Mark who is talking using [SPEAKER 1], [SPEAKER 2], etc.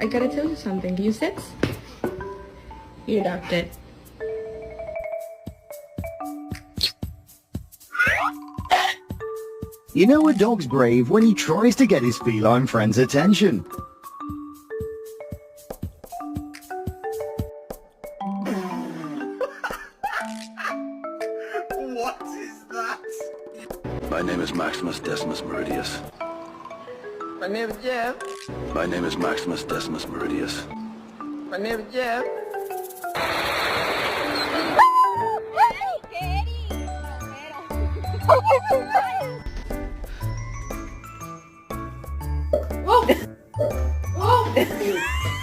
[SPEAKER 1] I gotta tell you something. You sit. You adopt it.
[SPEAKER 2] You know a dog's brave when he tries to get his feline friend's attention.
[SPEAKER 3] What is that?
[SPEAKER 4] My name is Maximus Decimus Meridius.
[SPEAKER 3] My name is Jeff.
[SPEAKER 4] My name is Maximus Decimus Meridius.
[SPEAKER 3] My name is Jeff.
[SPEAKER 1] Whoa! Whoa!